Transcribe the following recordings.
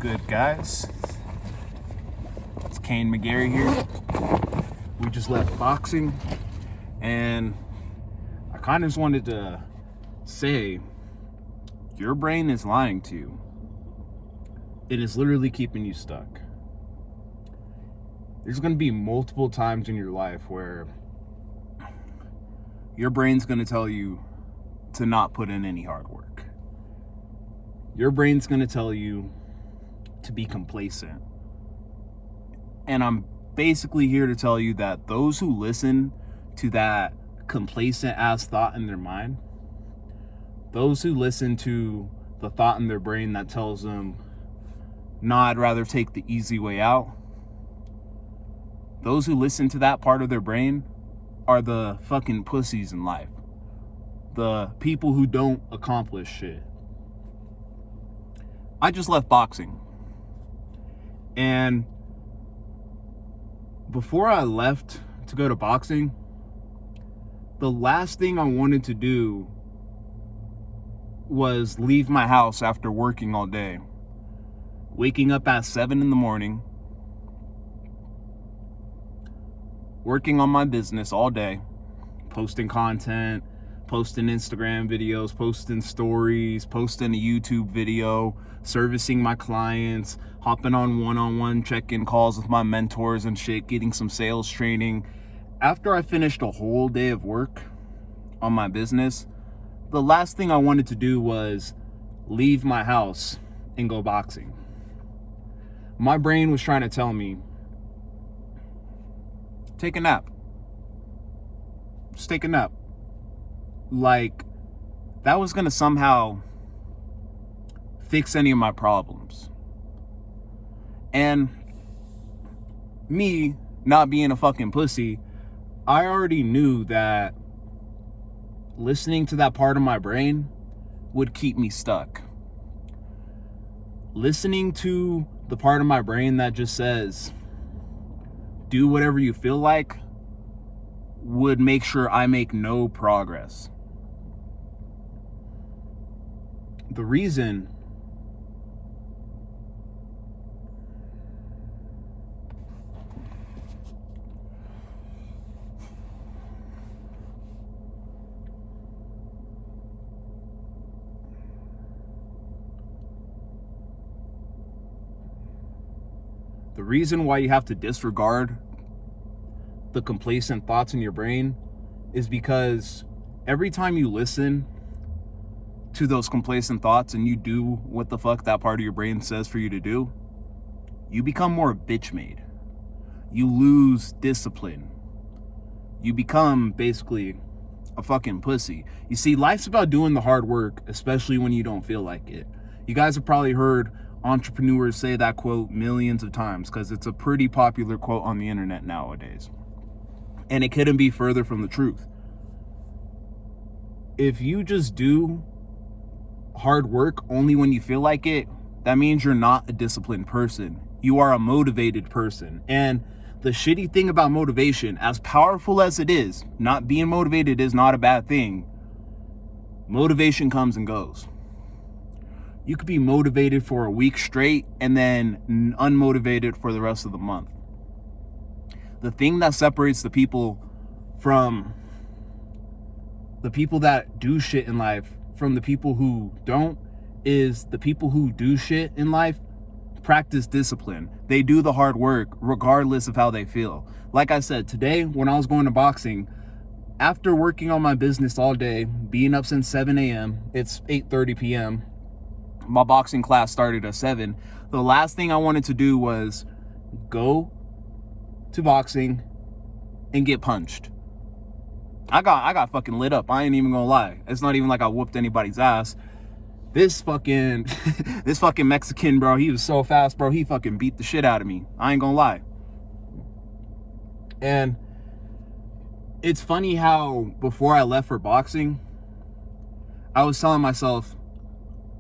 good, guys? It's Kane McGarry here. We just left boxing, and I kind of just wanted to say, your brain is lying to you. It is literally keeping you stuck. There's going to be multiple times in your life where your brain's going to tell you to not put in any hard work. Your brain's going to tell you to be complacent. And I'm basically here to tell you that those who listen to that complacent ass thought in their mind, those who listen to the thought in their brain that tells them, nah, I'd rather take the easy way out, those who listen to that part of their brain are the fucking pussies in life. The people who don't accomplish shit. I just left boxing. And before I left to go to boxing, the last thing I wanted to do was leave my house after working all day. Waking up at 7 in the morning, working on my business all day, posting content, posting Instagram videos, posting stories, posting a YouTube video, servicing my clients, hopping on one-on-one check-in calls with my mentors and shit, getting some sales training. After I finished a whole day of work on my business, the last thing I wanted to do was leave my house and go boxing. My brain was trying to tell me, take a nap. Just take a nap. Like, that was gonna somehow fix any of my problems. And me not being a fucking pussy, I already knew that listening to that part of my brain would keep me stuck. Listening to the part of my brain that just says, do whatever you feel like, would make sure I make no progress. The reason why you have to disregard the complacent thoughts in your brain is because every time you listen to those complacent thoughts and you do what the fuck that part of your brain says for you to do, you become more bitch-made. You lose discipline. You become basically a fucking pussy. You see, life's about doing the hard work, especially when you don't feel like it. You guys have probably heard entrepreneurs say that quote millions of times because it's a pretty popular quote on the internet nowadays. And it couldn't be further from the truth. If you just do hard work only when you feel like it, that means you're not a disciplined person. You are a motivated person. And the shitty thing about motivation, as powerful as it is, not being motivated is not a bad thing. Motivation comes and goes. You could be motivated for a week straight and then unmotivated for the rest of the month. The thing that separates the people from the people that do shit in life from the people who don't is the people who do shit in life practice discipline. They do the hard work regardless of how they feel. Like I said, today when I was going to boxing, after working on my business all day, being up since 7 a.m., it's 8:30 p.m., my boxing class started at 7. The last thing I wanted to do was go to boxing and get punched. I got fucking lit up. I ain't even gonna lie. It's not even like I whooped anybody's ass. This fucking this fucking Mexican, bro, he was so fast, bro. He fucking beat the shit out of me. I ain't gonna lie. And it's funny how before I left for boxing, I was telling myself,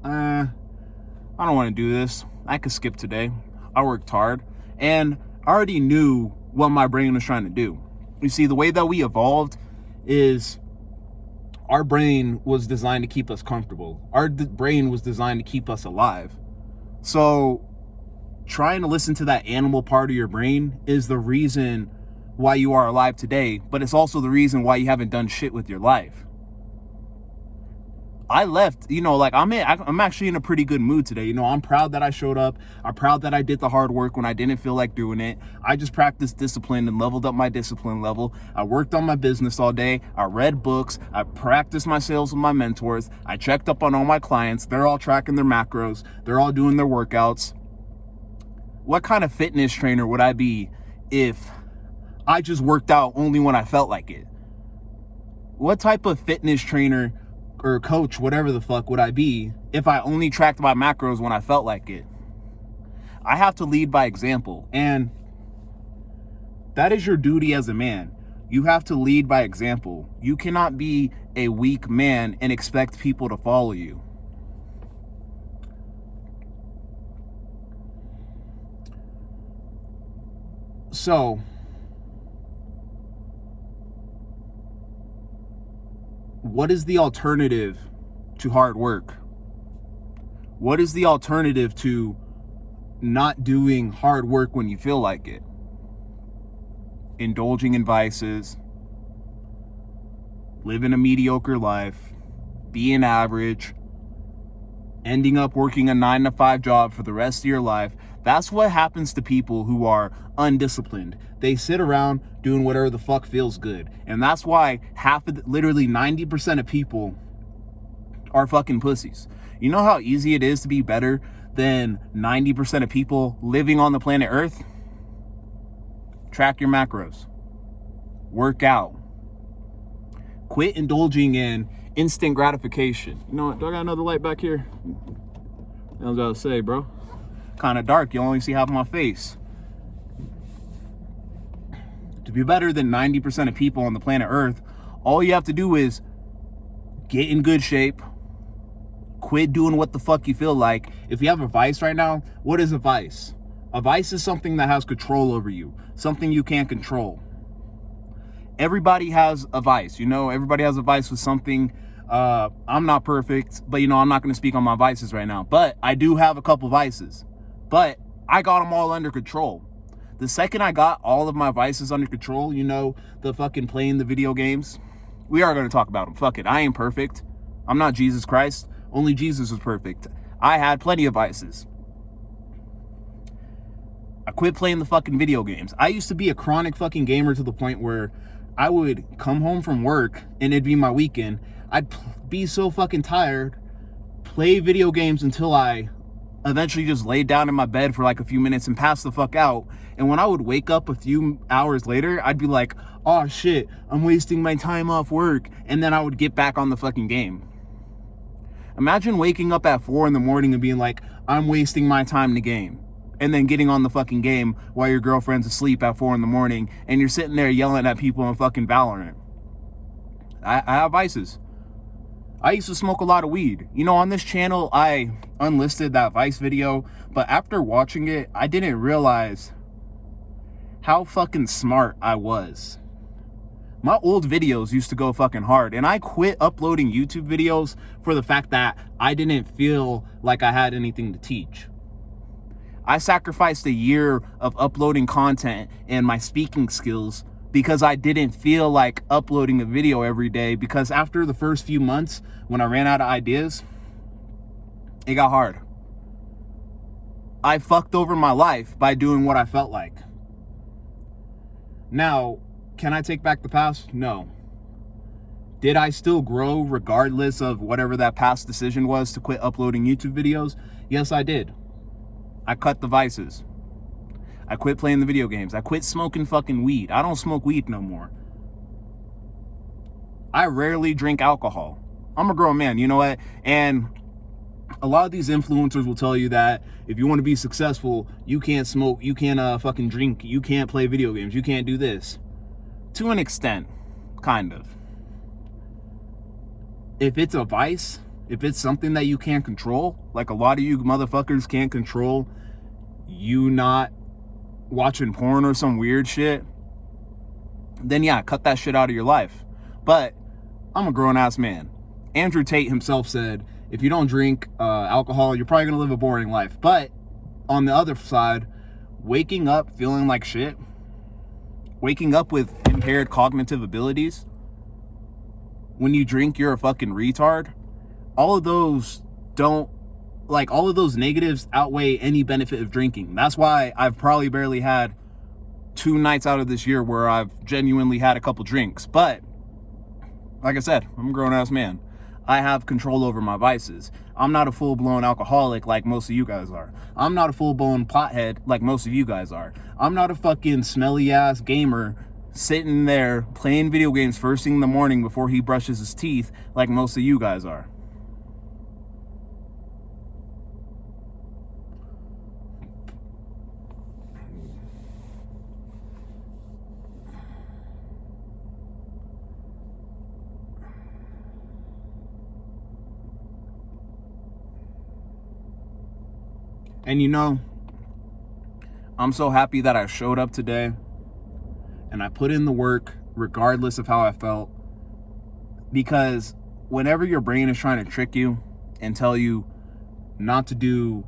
I don't want to do this. I could skip today. I worked hard. And I already knew what my brain was trying to do. You see, the way that we evolved is our brain was designed to keep us comfortable. Our brain was designed to keep us alive. So trying to listen to that animal part of your brain is the reason why you are alive today, but it's also the reason why you haven't done shit with your life. I left, like I'm actually in a pretty good mood today. I'm proud that I showed up. I'm proud that I did the hard work when I didn't feel like doing it. I just practiced discipline and leveled up my discipline level. I worked on my business all day. I read books. I practiced my sales with my mentors. I checked up on all my clients. They're all tracking their macros. They're all doing their workouts. What kind of fitness trainer would I be if I just worked out only when I felt like it? What type of fitness trainer or coach, whatever the fuck, would I be if I only tracked my macros when I felt like it? I have to lead by example, and that is your duty as a man. You have to lead by example. You cannot be a weak man and expect people to follow you. So, what is the alternative to hard work? What is the alternative to not doing hard work when you feel like it? Indulging in vices, living a mediocre life, being average, ending up working a 9-to-5 job for the rest of your life. That's what happens to people who are undisciplined. They sit around doing whatever the fuck feels good. And that's why literally 90% of people are fucking pussies. You know how easy it is to be better than 90% of people living on the planet Earth? Track your macros. Work out. Quit indulging in instant gratification. You know what? Do I got another light back here? I was about to say, bro. Kind of dark. You only see half of my face. To be better than 90% of people on the planet Earth, all you have to do is get in good shape. Quit doing what the fuck you feel like. If you have a vice right now, what is a vice? A vice is something that has control over you. Something you can't control. Everybody has a vice. Everybody has a vice with something. I'm not perfect, but I'm not going to speak on my vices right now. But I do have a couple vices. But I got them all under control. The second I got all of my vices under control, the fucking playing the video games, we are going to talk about them. Fuck it. I ain't perfect. I'm not Jesus Christ. Only Jesus was perfect. I had plenty of vices. I quit playing the fucking video games. I used to be a chronic fucking gamer to the point where I would come home from work and it'd be my weekend. I'd be so fucking tired, play video games until I eventually just laid down in my bed for like a few minutes and passed the fuck out. And when I would wake up a few hours later, I'd be like, oh shit, I'm wasting my time off work. And then I would get back on the fucking game. Imagine waking up at 4 a.m. and being like, I'm wasting my time in the game. And then getting on the fucking game while your girlfriend's asleep at 4 a.m. and you're sitting there yelling at people in fucking Valorant. I have vices. I used to smoke a lot of weed. On this channel, I unlisted that Vice video, but after watching it, I didn't realize how fucking smart I was. My old videos used to go fucking hard, and I quit uploading YouTube videos for the fact that I didn't feel like I had anything to teach. I sacrificed a year of uploading content and my speaking skills because I didn't feel like uploading a video every day, because after the first few months, when I ran out of ideas, it got hard. I fucked over my life by doing what I felt like. Now, can I take back the past? No. Did I still grow regardless of whatever that past decision was to quit uploading YouTube videos? Yes, I did. I cut the vices. I quit playing the video games. I quit smoking fucking weed. I don't smoke weed no more. I rarely drink alcohol. I'm a grown man, you know what? And a lot of these influencers will tell you that if you want to be successful, you can't smoke, you can't fucking drink, you can't play video games, you can't do this. To an extent, kind of. If it's a vice, if it's something that you can't control, like a lot of you motherfuckers can't control you not watching porn or some weird shit, then yeah, cut that shit out of your life. But I'm a grown-ass man. Andrew Tate himself said, if you don't drink alcohol, you're probably going to live a boring life. But on the other side, waking up feeling like shit, waking up with impaired cognitive abilities, when you drink, you're a fucking retard. All of those all of those negatives outweigh any benefit of drinking. That's why I've probably barely had 2 nights out of this year where I've genuinely had a couple drinks. But like I said, I'm a grown-ass man. I have control over my vices. I'm not a full-blown alcoholic like most of you guys are. I'm not a full-blown pothead like most of you guys are. I'm not a fucking smelly-ass gamer sitting there playing video games first thing in the morning before he brushes his teeth like most of you guys are. And you know, I'm so happy that I showed up today and I put in the work regardless of how I felt, because whenever your brain is trying to trick you and tell you not to do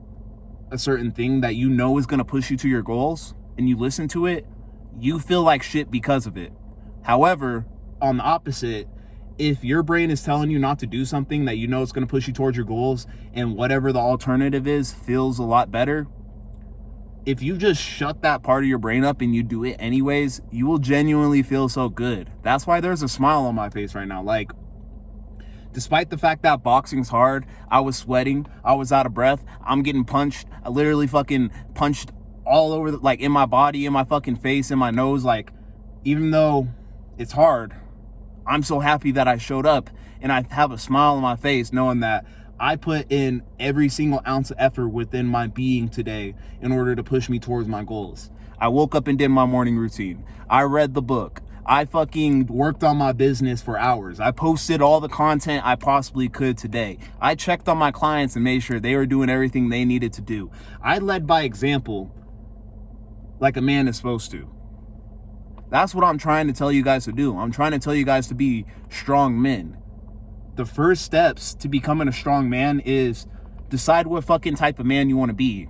a certain thing that you know is going to push you to your goals, and you listen to it, you feel like shit because of it. However, on the opposite, if your brain is telling you not to do something that you know is going to push you towards your goals, and whatever the alternative is feels a lot better, if you just shut that part of your brain up and you do it anyways, you will genuinely feel so good. That's why there's a smile on my face right now. Like, despite the fact that boxing's hard, I was sweating, I was out of breath, I'm getting punched, I literally fucking punched all over, like in my body, in my fucking face, in my nose. Like, even though it's hard, I'm so happy that I showed up, and I have a smile on my face knowing that I put in every single ounce of effort within my being today in order to push me towards my goals. I woke up and did my morning routine. I read the book. I fucking worked on my business for hours. I posted all the content I possibly could today. I checked on my clients and made sure they were doing everything they needed to do. I led by example like a man is supposed to. That's what I'm trying to tell you guys to do. I'm trying to tell you guys to be strong men. The first steps to becoming a strong man is decide what fucking type of man you want to be.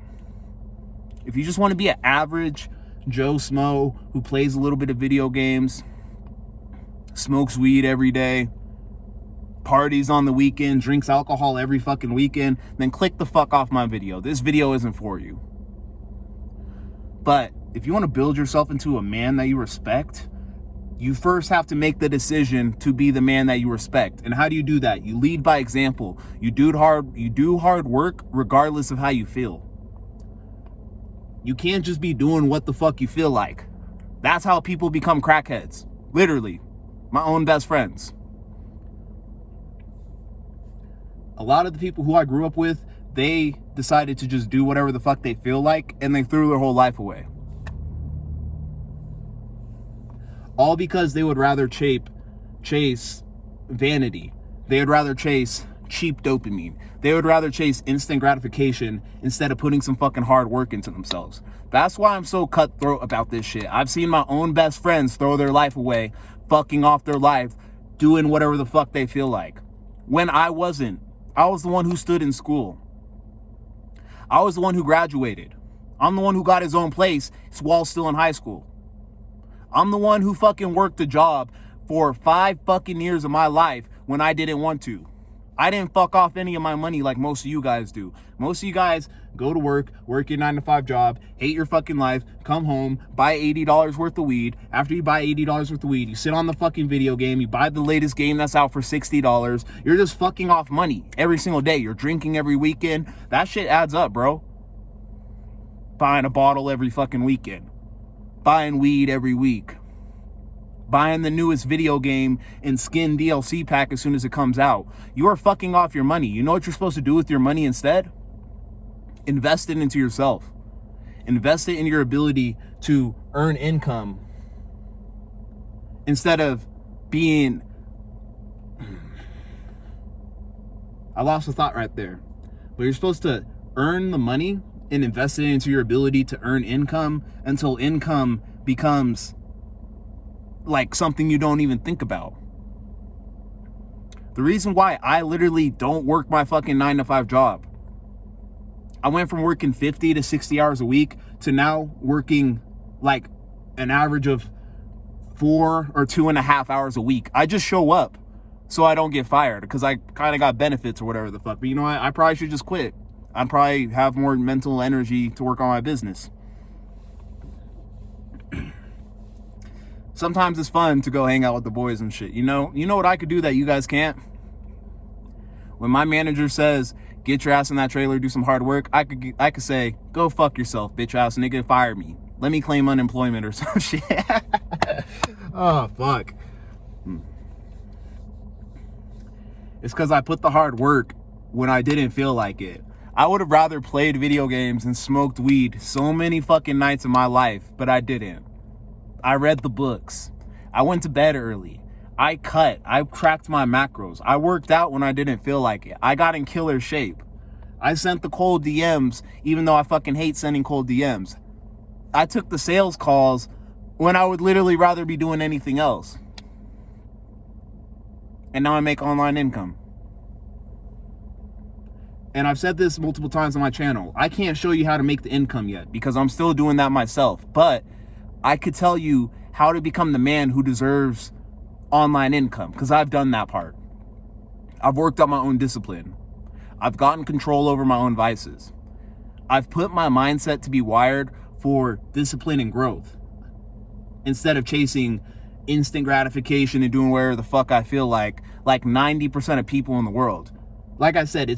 If you just want to be an average Joe Smo who plays a little bit of video games, smokes weed every day, parties on the weekend, drinks alcohol every fucking weekend, then click the fuck off my video. This video isn't for you. But if you want to build yourself into a man that you respect, you first have to make the decision to be the man that you respect. And how do you do that? You lead by example. You do hard work regardless of how you feel. You can't just be doing what the fuck you feel like. That's how people become crackheads. Literally. My own best friends. A lot of the people who I grew up with, they decided to just do whatever the fuck they feel like, and they threw their whole life away. All because they would rather chase vanity. They would rather chase cheap dopamine. They would rather chase instant gratification instead of putting some fucking hard work into themselves. That's why I'm so cutthroat about this shit. I've seen my own best friends throw their life away, fucking off their life, doing whatever the fuck they feel like. When I wasn't. I was the one who stood in school. I was the one who graduated. I'm the one who got his own place while still in high school. I'm the one who fucking worked a job for 5 fucking years of my life when I didn't want to. I didn't fuck off any of my money like most of you guys do. Most of you guys go to work your 9-to-5 job, hate your fucking life, come home, buy $80 worth of weed. After you buy $80 worth of weed, you sit on the fucking video game, you buy the latest game that's out for $60. You're just fucking off money every single day. You're drinking every weekend. That shit adds up, bro. Buying a bottle every fucking weekend. Buying weed every week. Buying the newest video game and skin DLC pack as soon as it comes out. You are fucking off your money. You know what you're supposed to do with your money instead? Invest it into yourself. Invest it in your ability to earn income instead of being... I lost the thought right there. But you're supposed to earn the money and invest it into your ability to earn income until income becomes like something you don't even think about. The reason why I literally don't work my fucking 9-to-5 job, I went from working 50 to 60 hours a week to now working like an average of 4 or 2.5 hours a week. I just show up so I don't get fired because I kind of got benefits or whatever the fuck. But you know what? I probably should just quit. I'd probably have more mental energy to work on my business. Sometimes it's fun to go hang out with the boys and shit. You know what I could do that you guys can't? When my manager says, get your ass in that trailer, do some hard work, I could say, go fuck yourself, bitch ass nigga, fire me. Let me claim unemployment or some shit. Oh, fuck. It's because I put the hard work when I didn't feel like it. I would have rather played video games and smoked weed so many fucking nights in my life, but I didn't. I read the books. I went to bed early. I cracked my macros. I worked out when I didn't feel like it. I got in killer shape. I sent the cold DMs, even though I fucking hate sending cold DMs. I took the sales calls when I would literally rather be doing anything else. And now I make online income. And I've said this multiple times on my channel. I can't show you how to make the income yet because I'm still doing that myself. But I could tell you how to become the man who deserves online income because I've done that part. I've worked on my own discipline. I've gotten control over my own vices. I've put my mindset to be wired for discipline and growth instead of chasing instant gratification and doing whatever the fuck I feel like 90% of people in the world. Like I said,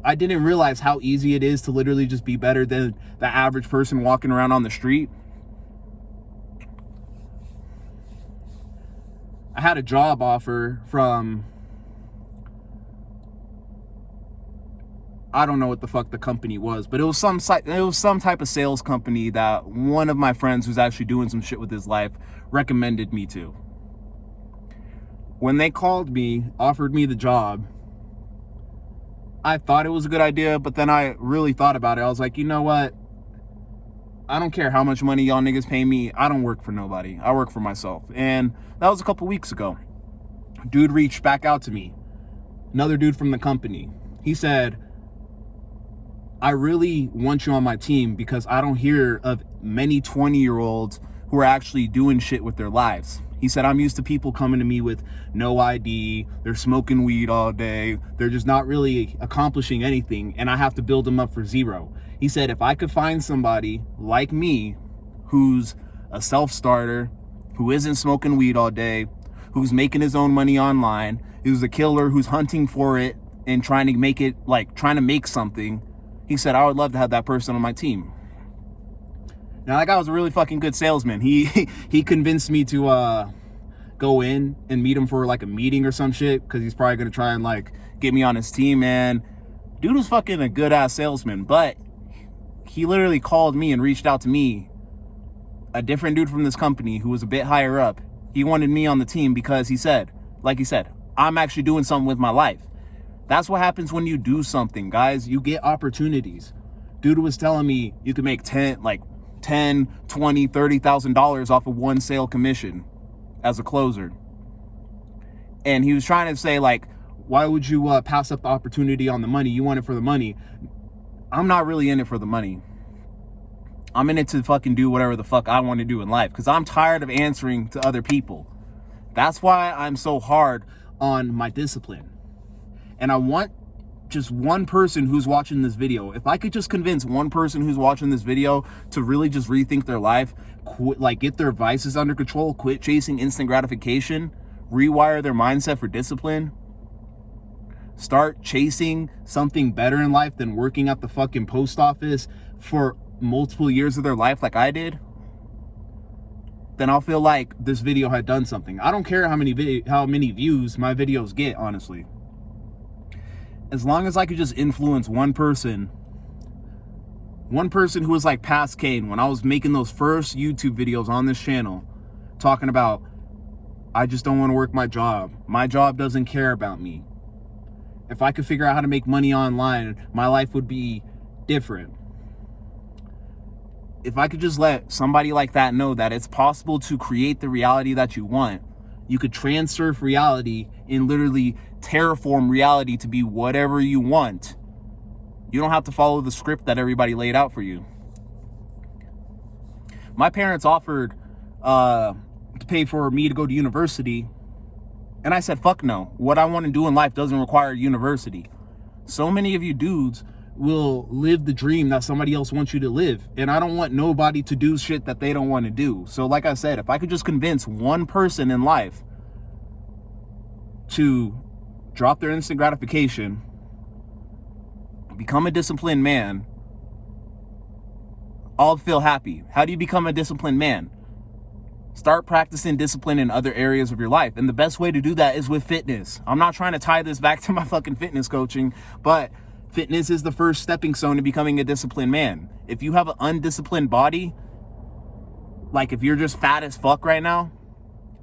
I didn't realize how easy it is to literally just be better than the average person walking around on the street. I had a job offer from, I don't know what the fuck the company was, but it was some type of sales company that one of my friends who's actually doing some shit with his life recommended me to. When they called me, offered me the job, I thought it was a good idea, but then I really thought about it. I was like, you know what? I don't care how much money y'all niggas pay me. I don't work for nobody. I work for myself. And that was a couple weeks ago. Dude reached back out to me. Another dude from the company. He said, I really want you on my team because I don't hear of many 20-year-olds who are actually doing shit with their lives. He said, I'm used to people coming to me with no ID. They're smoking weed all day. They're just not really accomplishing anything. And I have to build them up for zero. He said, if I could find somebody like me who's a self-starter, who isn't smoking weed all day, who's making his own money online, who's a killer, who's hunting for it and trying to make something, he said, I would love to have that person on my team. Now, that guy was a really fucking good salesman. He convinced me to go in and meet him for like a meeting or some shit because he's probably going to try and like get me on his team, man. Dude was fucking a good-ass salesman, but he literally called me and reached out to me, a different dude from this company who was a bit higher up. He wanted me on the team because he said, I'm actually doing something with my life. That's what happens when you do something, guys. You get opportunities. Dude was telling me you could make $10, $20, $30,000 off of one sale commission as a closer. And he was trying to say, like, why would you pass up the opportunity on the money? You want it for the money. I'm not really in it for the money. I'm in it to fucking do whatever the fuck I want to do in life because I'm tired of answering to other people. That's why I'm so hard on my discipline. And I want just one person who's watching this video. If I could just convince one person who's watching this video to really just rethink their life, get their vices under control, quit chasing instant gratification, rewire their mindset for discipline, start chasing something better in life than working at the fucking post office for multiple years of their life like I did, then I'll feel like this video had done something. I don't care how many views my videos get, honestly. As long as I could just influence one person who was like past Kane when I was making those first YouTube videos on this channel talking about, I just don't want to work my job. My job doesn't care about me. If I could figure out how to make money online, my life would be different. If I could just let somebody like that know that it's possible to create the reality that you want, you could transurf reality and literally terraform reality to be whatever you want, You don't have to follow the script that everybody laid out for you. My parents offered to pay for me to go to university, and I said, fuck no. What I want to do in life doesn't require university. So many of you dudes will live the dream that somebody else wants you to live, and I don't want nobody to do shit that they don't want to do. So like I said, if I could just convince one person in life to drop their instant gratification, become a disciplined man, I'll feel happy. How do you become a disciplined man? Start practicing discipline in other areas of your life. And the best way to do that is with fitness. I'm not trying to tie this back to my fucking fitness coaching, but fitness is the first stepping stone to becoming a disciplined man. If you have an undisciplined body, like if you're just fat as fuck right now,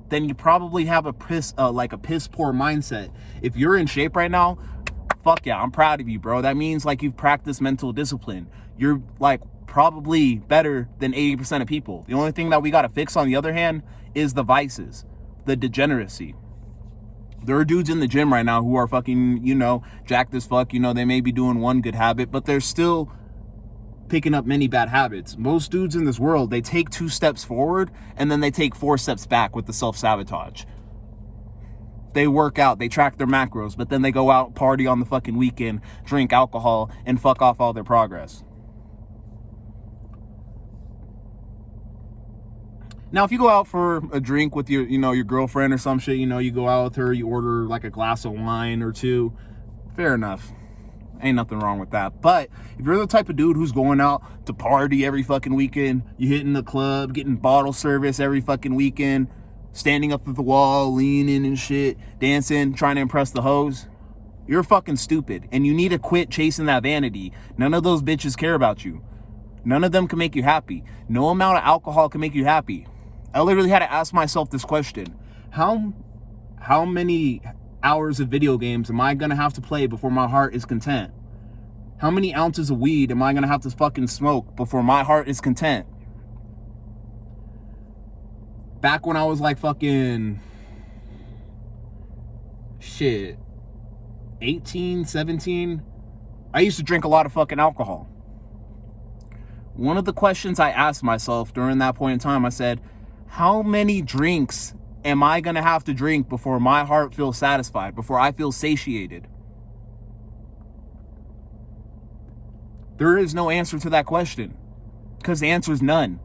then you probably have a piss poor mindset. If you're in shape right now, fuck yeah, I'm proud of you, bro. That means like you've practiced mental discipline. You're like probably better than 80% of people. The only thing that we got to fix, on the other hand, is the vices, the degeneracy. There are dudes in the gym right now who are fucking, jacked as fuck. They may be doing one good habit, but they're still picking up many bad habits. Most dudes in this world, they take 2 steps forward and then they take 4 steps back with the self-sabotage. They work out, they track their macros, but then they go out, party on the fucking weekend, drink alcohol, and fuck off all their progress. Now, if you go out for a drink with your, your girlfriend or some shit, you go out with her, you order like a glass of wine or 2, fair enough. Ain't nothing wrong with that. But if you're the type of dude who's going out to party every fucking weekend, you hitting the club, getting bottle service every fucking weekend, standing up at the wall, leaning and shit, dancing, trying to impress the hoes, you're fucking stupid. And you need to quit chasing that vanity. None of those bitches care about you. None of them can make you happy. No amount of alcohol can make you happy. I literally had to ask myself this question. How many hours of video games am I gonna have to play before my heart is content? How many ounces of weed am I gonna have to fucking smoke before my heart is content? Back when I was like fucking 18, 17, I used to drink a lot of fucking alcohol. One of the questions I asked myself during that point in time, I said, how many drinks am I gonna have to drink before my heart feels satisfied, before I feel satiated? There is no answer to that question, because the answer is none.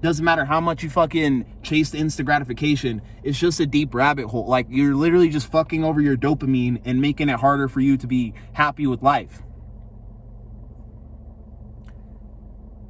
Doesn't matter how much you fucking chase the instant gratification, it's just a deep rabbit hole. Like, you're literally just fucking over your dopamine and making it harder for you to be happy with life.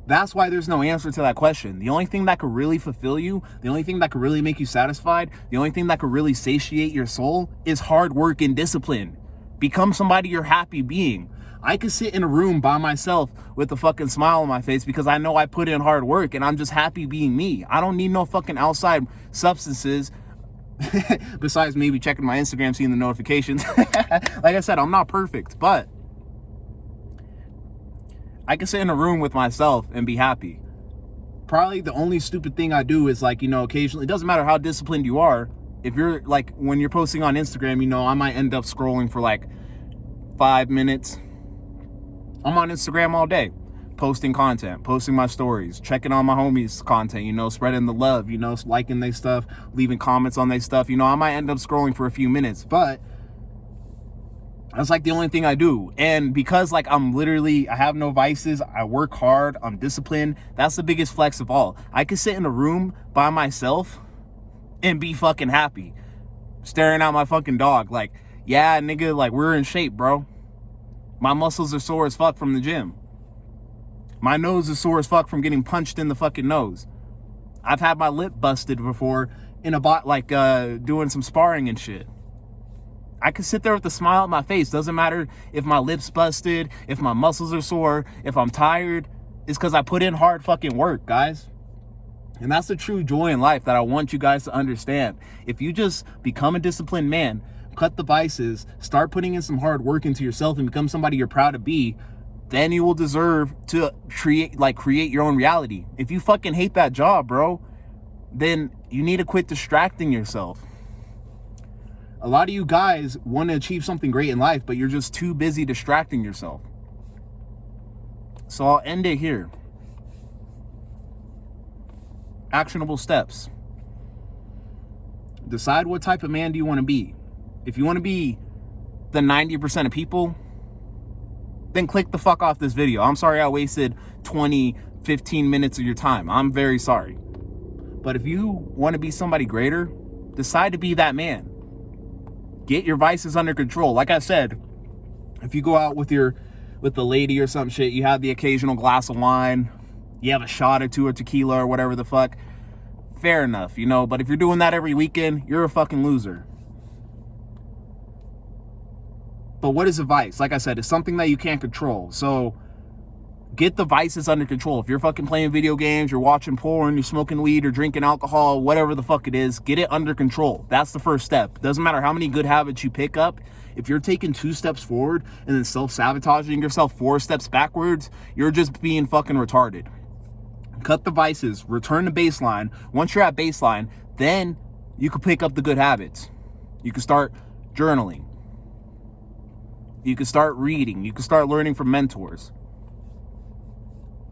That's why there's no answer to that question. The only thing that could really fulfill you, the only thing that could really make you satisfied, the only thing that could really satiate your soul is hard work and discipline. Become somebody you're happy being. I could sit in a room by myself with a fucking smile on my face because I know I put in hard work and I'm just happy being me. I don't need no fucking outside substances besides maybe checking my Instagram, seeing the notifications. Like I said, I'm not perfect, but I can sit in a room with myself and be happy. Probably the only stupid thing I do is like, occasionally, it doesn't matter how disciplined you are. If you're like, when you're posting on Instagram, I might end up scrolling for like 5 minutes. I'm on Instagram all day, posting content, posting my stories, checking on my homies' content, spreading the love, liking their stuff, leaving comments on their stuff. I might end up scrolling for a few minutes, but that's like the only thing I do. And because like I have no vices, I work hard, I'm disciplined, that's the biggest flex of all. I could sit in a room by myself and be fucking happy, staring at my fucking dog like, yeah, nigga, like we're in shape, bro. My muscles are sore as fuck from the gym. My nose is sore as fuck from getting punched in the fucking nose. I've had my lip busted before in a bot, like doing some sparring and shit. I can sit there with a smile on my face. Doesn't matter if my lips busted, if my muscles are sore, if I'm tired. It's because I put in hard fucking work, guys. And that's the true joy in life that I want you guys to understand. If you just become a disciplined man, cut the vices, start putting in some hard work into yourself and become somebody you're proud to be, then you will deserve to create your own reality. If you fucking hate that job, bro, then you need to quit distracting yourself. A lot of you guys want to achieve something great in life, but you're just too busy distracting yourself. So I'll end it here. Actionable steps. Decide what type of man do you want to be. If you want to be the 90% of people, then click the fuck off this video. I'm sorry I wasted 20, 15 minutes of your time. I'm very sorry. But if you want to be somebody greater, decide to be that man. Get your vices under control. Like I said, if you go out with the lady or some shit, you have the occasional glass of wine, you have a shot or two of tequila or whatever the fuck, fair enough, you know. But if you're doing that every weekend, you're a fucking loser. But what is a vice? Like I said, it's something that you can't control. So get the vices under control. If you're fucking playing video games, you're watching porn, you're smoking weed or drinking alcohol, whatever the fuck it is, get it under control. That's the first step. Doesn't matter how many good habits you pick up. If you're taking 2 steps forward and then self-sabotaging yourself 4 steps backwards, you're just being fucking retarded. Cut the vices, return to baseline. Once you're at baseline, then you can pick up the good habits. You can start journaling. You can start reading. You can start learning from mentors.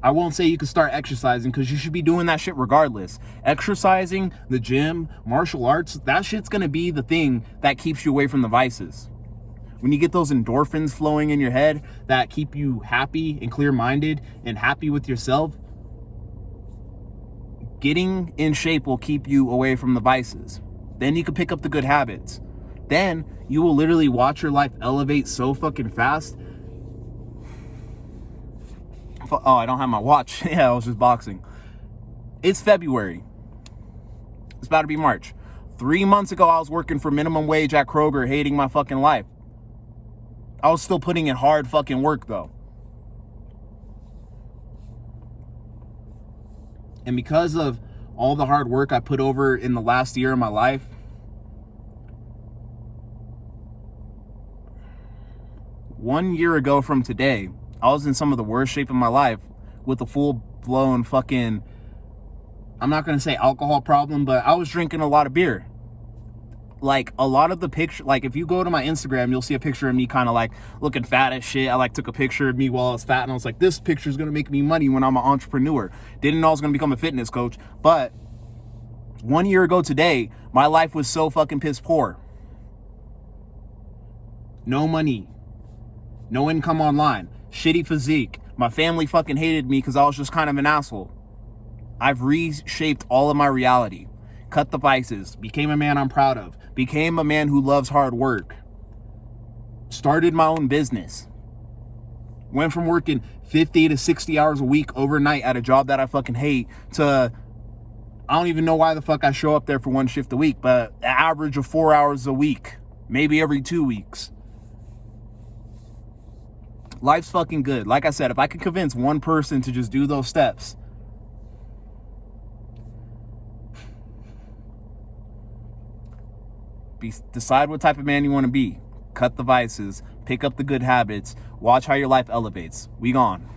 I won't say you can start exercising, because you should be doing that shit regardless. Exercising, the gym, martial arts, that shit's gonna be the thing that keeps you away from the vices. When you get those endorphins flowing in your head that keep you happy and clear-minded and happy with yourself, getting in shape will keep you away from the vices. Then you can pick up the good habits. Then you will literally watch your life elevate so fucking fast. Oh, I don't have my watch. Yeah, I was just boxing. It's February. It's about to be March. 3 months ago, I was working for minimum wage at Kroger, hating my fucking life. I was still putting in hard fucking work, though. And because of all the hard work I put over in the last year of my life, one year ago from today, I was in some of the worst shape of my life with a full-blown fucking, I'm not going to say alcohol problem, but I was drinking a lot of beer. Like, a lot of the picture, like, if you go to my Instagram, you'll see a picture of me kind of like looking fat as shit. I like took a picture of me while I was fat, and I was like, this picture is going to make me money when I'm an entrepreneur. Didn't know I was going to become a fitness coach. But 1 year ago today, my life was so fucking piss poor. No money. No income online. Shitty physique. My family fucking hated me because I was just kind of an asshole. I've reshaped all of my reality. Cut the vices. Became a man I'm proud of. Became a man who loves hard work. Started my own business. Went from working 50 to 60 hours a week overnight at a job that I fucking hate to, I don't even know why the fuck I show up there for 1 shift a week, but an average of 4 hours a week. Maybe every 2 weeks. Life's fucking good. Like I said, if I could convince one person to just do those steps, decide what type of man you want to be. Cut the vices. Pick up the good habits. Watch how your life elevates. We gone.